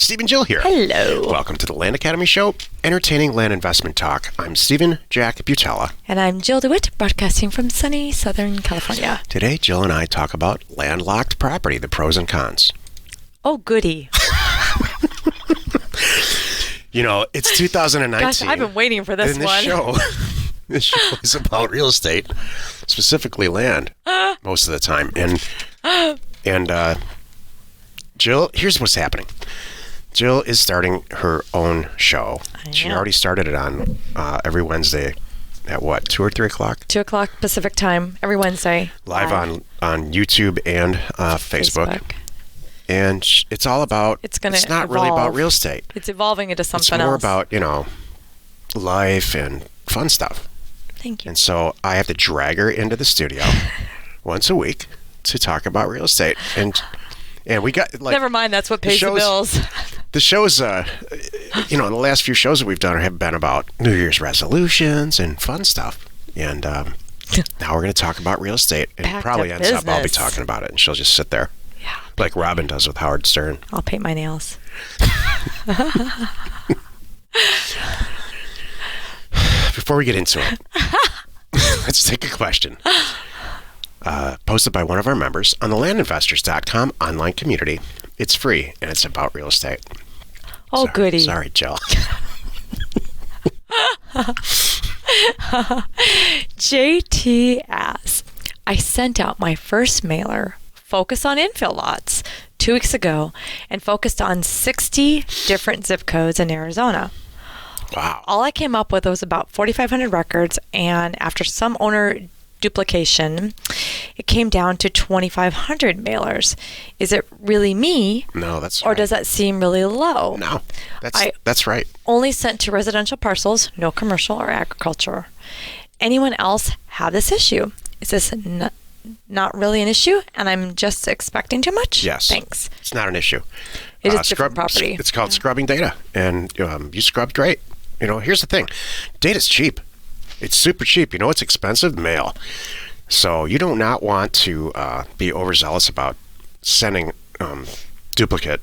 Steve and Jill here. Hello. Welcome to the Land Academy Show, entertaining land investment talk. I'm Steven Jack Butala. And I'm Jill DeWit, broadcasting from sunny Southern California. Today, Jill and I talk about landlocked property, the pros and cons. Oh, goody. You know, it's 2019. Gosh, I've been waiting for this one. This show is about real estate, specifically land, most of the time. And Jill, here's what's happening. Jill is starting her own show. She already started it on every Wednesday at what, 2 or 3 o'clock? 2 o'clock Pacific time, every Wednesday. Live on YouTube and Facebook. And it's all about, it's not really about real estate. It's evolving into something else. It's more about, life and fun stuff. Thank you. And so I have to drag her into the studio once a week to talk about real estate. And we got, never mind, that's what pays the bills. The shows, the last few shows that we've done have been about New Year's resolutions and fun stuff. And now we're going to talk about real estate. And it probably ends up I'll be talking about it, and she'll just sit there. Yeah. Like Robin does with Howard Stern. I'll paint my nails. Before we get into it, let's take a question. Posted by one of our members on the landinvestors.com online community. It's free, and it's about real estate. Oh, goody. Sorry, Jill. JT asks, I sent out my first mailer, Focus on Infill Lots, 2 weeks ago, and focused on 60 different zip codes in Arizona. Wow. All I came up with was about 4,500 records, and after some owner duplication, it came down to 2,500 mailers. Is it really me? No, that's right. Or does that seem really low? No, that's right. Only sent to residential parcels, no commercial or agriculture. Anyone else have this issue? Is this not really an issue, and I'm just expecting too much? Yes. Thanks. It's not an issue. It is different property. It's called scrubbing data, and you scrubbed great. Here's the thing. Data's cheap. It's super cheap. It's expensive? Mail. So you do not want to be overzealous about sending duplicate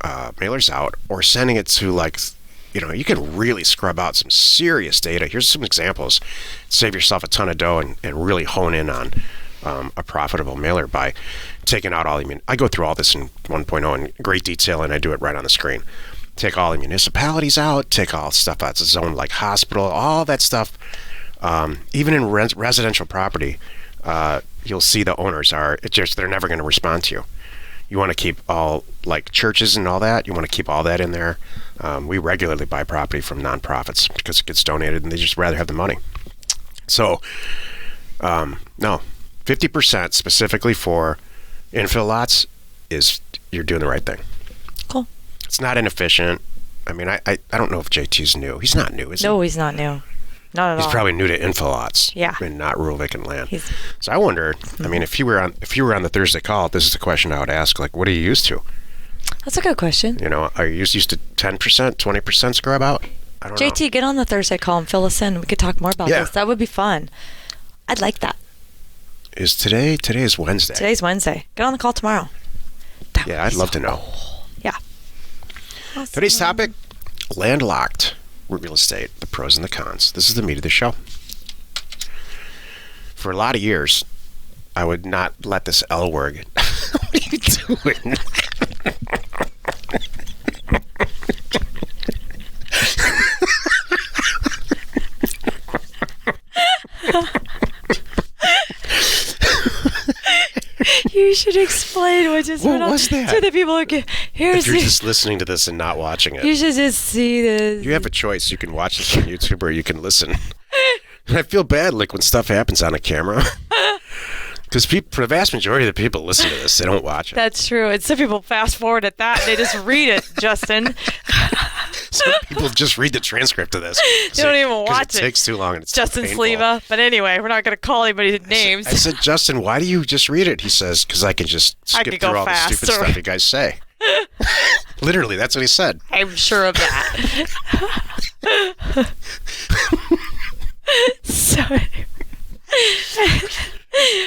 mailers out, or sending it to you can really scrub out some serious data. Here's some examples. Save yourself a ton of dough and really hone in on a profitable mailer by taking out all I go through all this in 1.0 in great detail, and I do it right on the screen. Take all the municipalities out, take all stuff that's zoned like hospital, all that stuff. Even in residential property, you'll see the owners they're never going to respond to you. You want to keep all churches and all that. You want to keep all that in there. We regularly buy property from nonprofits because it gets donated, and they just rather have the money. So, no, 50% specifically for infill lots you're doing the right thing. Cool. It's not inefficient. I don't know if JT's new. He's not new, is he? No, he's not new. Not at all. He's probably new to infill lots. Yeah. And not rural vacant land. So I wonder, if you were on the Thursday call, this is the question I would ask, what are you used to? That's a good question. Are you used to 10%, 20% scrub out? I don't know. JT, get on the Thursday call and fill us in. We could talk more about this. That would be fun. I'd like that. Is today? Today is Wednesday. Today's Wednesday. Get on the call tomorrow. I'd love to know. Cool. Yeah. Awesome. Today's topic, landlocked real estate, the pros and the cons. This is the meat of the show. For a lot of years, I would not let this L word. What are you doing? You should explain what just went on. What was that? So the people are if you're just listening to this and not watching it, you should just see this. You have a choice. You can watch this on YouTube, or you can listen. And I feel bad when stuff happens on a camera. Because the vast majority of the people listen to this, they don't watch it. That's true. And some people fast forward at that. They just read it, Justin. Some people just read the transcript of this. They don't even watch it. It takes too long, and it's Justin too painful. Sleva. But anyway, we're not going to call anybody's names. I said, Justin, why do you just read it? He says, because I can just skip through all the stupid stuff you guys say. Literally, that's what he said. I'm sure of that. So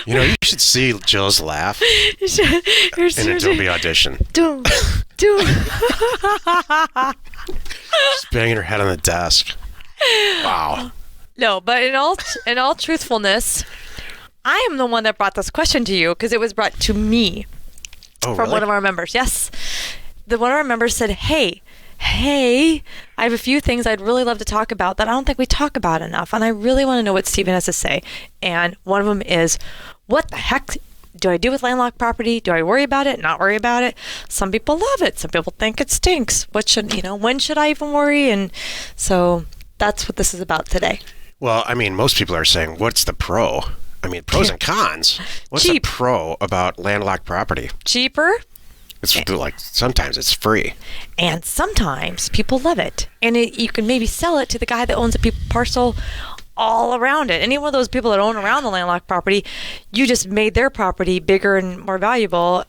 You know, you should see Jill's laugh in Adobe Audition. Do. She's banging her head on the desk. Wow. No, but in all truthfulness, I am the one that brought this question to you because it was brought to me from one of our members. Yes. One of our members said, hey, I have a few things I'd really love to talk about that I don't think we talk about enough. And I really want to know what Steven has to say. And one of them is, what the heck do I do with landlocked property? Do I worry about it? Not worry about it? Some people love it. Some people think it stinks. When should I even worry? And so that's what this is about today. Well, I mean, most people are saying, what's the pro? I mean, pros and cons. What's the pro about landlocked property? Cheaper. It's like sometimes it's free. And sometimes people love it. And you can maybe sell it to the guy that owns a parcel all around it. Any one of those people that own around the landlocked property, you just made their property bigger and more valuable.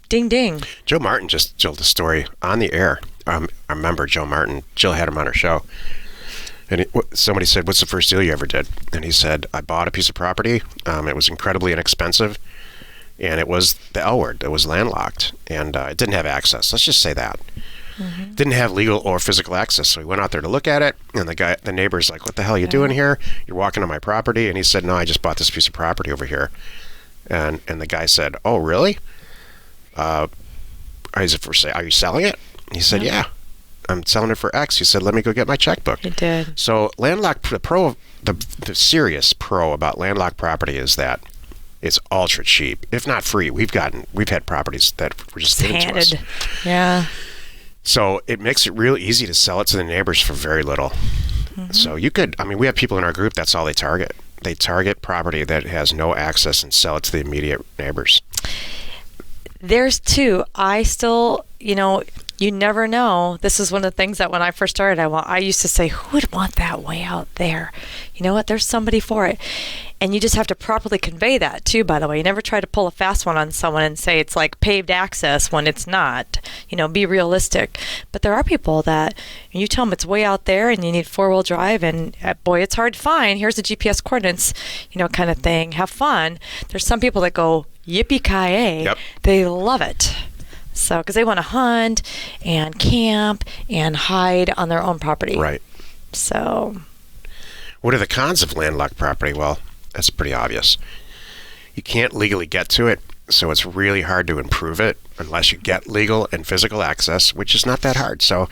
Ding, ding. Joe Martin just told a story on the air. I remember Joe Martin. Jill had him on her show. And somebody said, what's the first deal you ever did? And he said, I bought a piece of property. It was incredibly inexpensive. And it was the L word. It was landlocked. And it didn't have access. Let's just say that. Mm-hmm. Didn't have legal or physical access. So we went out there to look at it. And the neighbor's like, what the hell are you doing here? You're walking on my property. And he said, no, I just bought this piece of property over here. And the guy said, oh, really? Are you selling it? And he said, yeah. I'm selling it for X. He said, let me go get my checkbook. He did. So landlocked, the serious pro about landlocked property is that it's ultra cheap, if not free. We've had properties that were just given to us. Yeah. So it makes it real easy to sell it to the neighbors for very little. Mm-hmm. So we have people in our group, that's all they target. They target property that has no access and sell it to the immediate neighbors. There's two. I still, you never know. This is one of the things that when I first started, I used to say, who would want that way out there? You know what? There's somebody for it. And you just have to properly convey that too, by the way. You never try to pull a fast one on someone and say it's like paved access when it's not. Be realistic. But there are people that you tell them it's way out there and you need 4-wheel drive and boy, it's hard to find. Here's the GPS coordinates, kind of thing. Have fun. There's some people that go yippee-ki-yay. Yep. They love it. So, because they want to hunt and camp and hide on their own property. Right. So. What are the cons of landlocked property? Well, that's pretty obvious. You can't legally get to it, so it's really hard to improve it unless you get legal and physical access, which is not that hard. So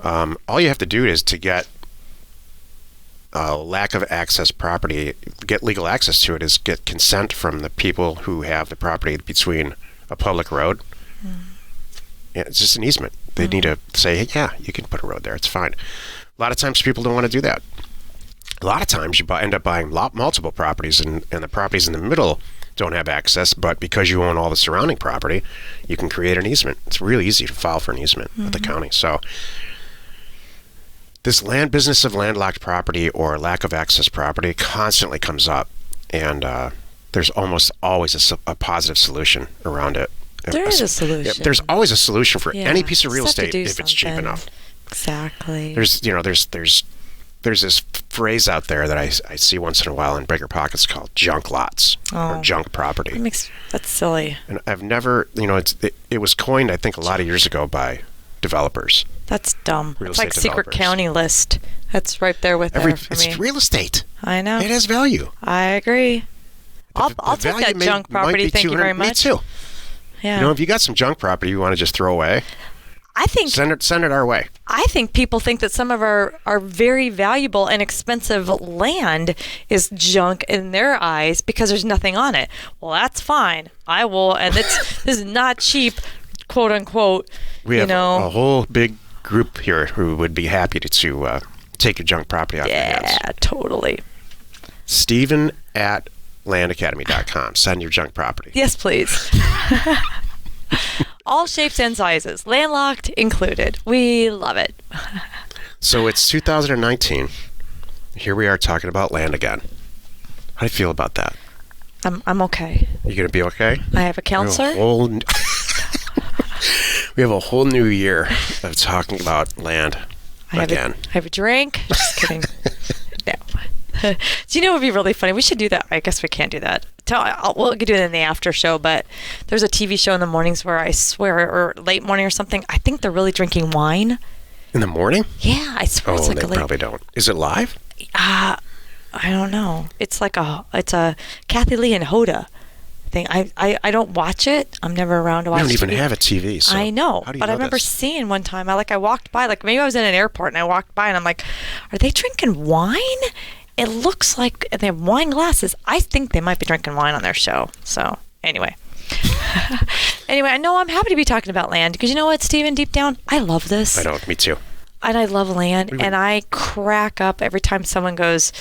all you have to do is to get lack of access property, get legal access to it, is get consent from the people who have the property between a public road. Yeah, it's just an easement. They need to say, hey, yeah, you can put a road there. It's fine. A lot of times people don't want to do that. A lot of times you end up buying multiple properties, and the properties in the middle don't have access, but because you own all the surrounding property, you can create an easement. It's really easy to file for an easement with the county. So this business of landlocked property or lack of access property constantly comes up, and there's almost always a positive solution around it. There is a solution. There's always a solution for any piece of real estate if it's cheap something. enough. Exactly. There's this phrase out there that I see once in a while in bigger pockets called junk lots or junk property. That's silly. And I've never, it was coined, I think, a lot of years ago by developers. That's dumb. It's like secret county list. That's right there with there for me. It's real estate. I know. It has value. I agree. I'll take that junk property. Thank you very much. Me too. Yeah. If you got some junk property you want to just throw away, I think send it our way. I think people think that some of our very valuable and expensive land is junk in their eyes because there's nothing on it. Well, that's fine. I will, and this is not cheap, quote unquote. We have a whole big group here who would be happy to take your junk property out of your hands. Yeah, totally. Steven at landacademy.com. Send your junk property. Yes, please. All shapes and sizes, landlocked included. We love it. So it's 2019. Here we are talking about land again. How do you feel about that? I'm okay. You gonna be okay? I have a counselor. We have a whole new year of talking about land again. I have a drink. Just kidding. No. Do you know what would be really funny? We should do that. I guess we can't do that. We'll do it in the after show, but there's a TV show in the mornings where I swear, or late morning or something, I think they're really drinking wine. In the morning? Yeah, I swear it's like they probably don't. Is it live? I don't know. It's a Kathy Lee and Hoda thing. I don't watch it. I'm never around to watch it. You don't even have a TV, so I know, how do you but know I remember this? seeing one time, I walked by, maybe I was in an airport and I walked by and I'm like, are they drinking wine? It looks like they have wine glasses. I think they might be drinking wine on their show. So anyway. I know I'm happy to be talking about land because you know what, Steven, deep down, I love this. I know, me too. And I love land, and I crack up every time someone goes,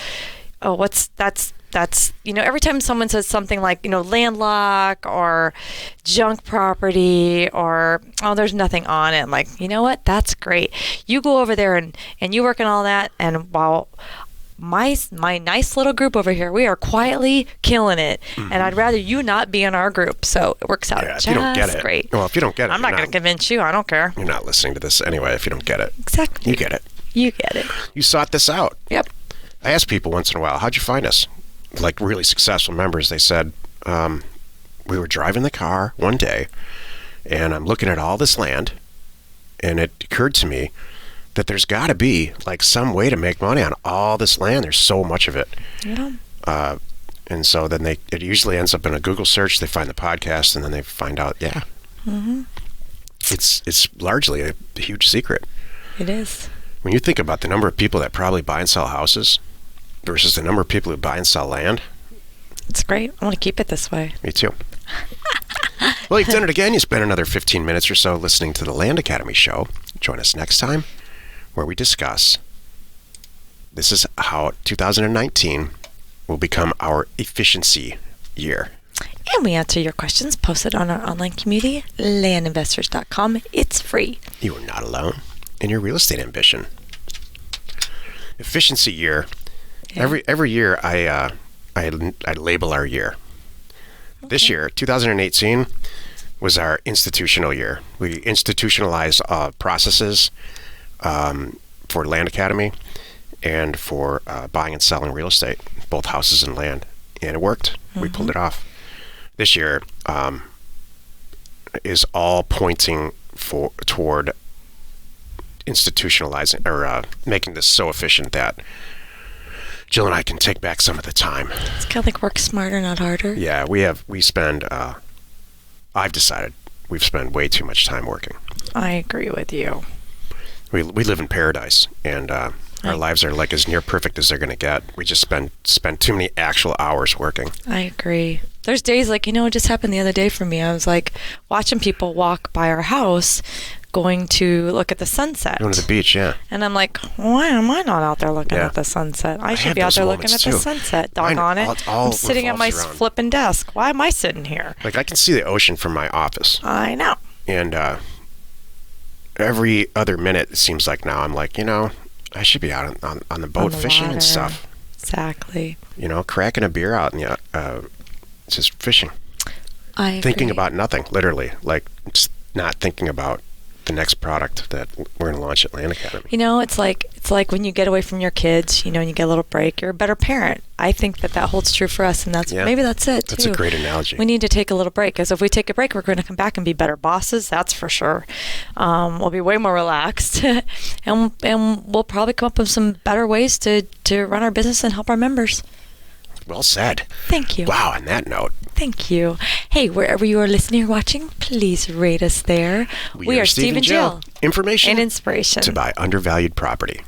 oh, that's every time someone says something like, landlocked or junk property or, oh, there's nothing on it. I'm like, you know what? That's great. You go over there and you work on all that, and while my nice little group over here, we are quietly killing it, and I'd rather you not be in our group. So it works out if you don't get it, great. Well, if you don't get it, I'm not going to convince you. I don't care. You're not listening to this anyway if you don't get it. Exactly. You get it. You get it. You sought this out. Yep. I ask people once in a while, how'd you find us? Like really successful members, they said, we were driving the car one day, and I'm looking at all this land, and it occurred to me that there's got to be like some way to make money on all this land. There's so much of it. Yeah. And so then it usually ends up in a Google search. They find the podcast, and then they find out, it's largely a huge secret. It is. When you think about the number of people that probably buy and sell houses versus the number of people who buy and sell land. It's great. I want to keep it this way. Me too. Well, you've done it again. You spent another 15 minutes or so listening to the Land Academy show. Join us next time where we discuss this is how 2019 will become our efficiency year. And we answer your questions posted on our online community, landinvestors.com. It's free. You are not alone in your real estate ambition. Efficiency year. Yeah. Every year I label our year. Okay. This year, 2018, was our institutional year. We institutionalized processes for Land Academy and for buying and selling real estate, both houses and land, and it worked. We pulled it off. This year is all pointing toward institutionalizing or making this so efficient that Jill and I can take back some of the time. It's kind of like work smarter, not harder. Yeah, I've decided we've spent way too much time working. I agree with you. We live in paradise, and our lives are like as near perfect as they're going to get. We just spend too many actual hours working. I agree. There's days like, it just happened the other day for me. I was like watching people walk by our house going to look at the sunset. Going to the beach, yeah. And I'm like, why am I not out there looking at the sunset? I should be out there looking at the sunset. Doggone it. I'm sitting at my flipping desk. Why am I sitting here? Like, I can see the ocean from my office. I know. And every other minute, it seems like now I'm like, I should be out on the boat fishing and stuff. Exactly. Cracking a beer out and just fishing. I agree. Thinking about nothing, literally. Like, just not thinking about the next product that we're going to launch at Land Academy. It's like when you get away from your kids, and you get a little break, you're a better parent. I think that holds true for us, and maybe that's it too. That's a great analogy. We need to take a little break, because if we take a break, we're going to come back and be better bosses. That's for sure. We'll be way more relaxed, and we'll probably come up with some better ways to run our business and help our members. Well said. Thank you. Wow, on that note. Thank you. Hey, wherever you are listening or watching, please rate us there. We are Steven Jill. Information and inspiration to buy undervalued property.